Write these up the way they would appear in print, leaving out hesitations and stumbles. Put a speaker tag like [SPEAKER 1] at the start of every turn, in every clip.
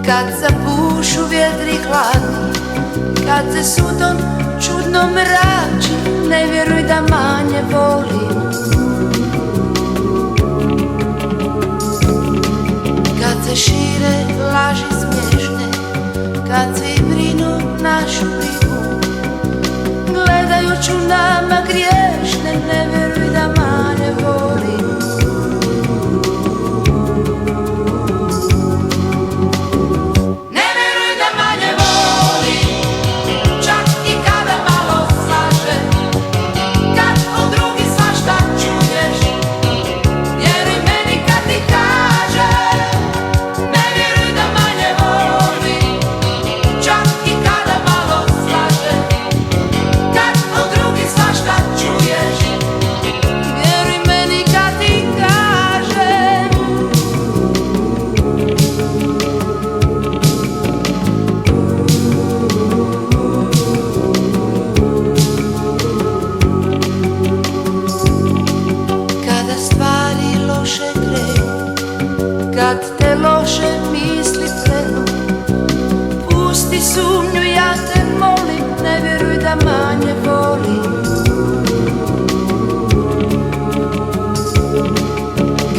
[SPEAKER 1] kad zapušu vjetri hladni, kad se sudom čudno mrači, ne vjeruj da manje volim. Kad se šire laži smiješne, kad svi brinu našu brigu, gledajuću nama griješne, ne vjeruj da manje volim. Kad te loše misli krenu, pusti sumnju, ja te molim, ne vjeruj da manje volim.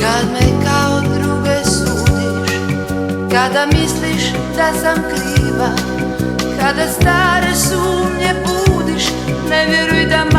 [SPEAKER 1] Kad me kao druge sudiš, kada misliš da sam kriva, kada stare sumnje budiš, ne vjeruj da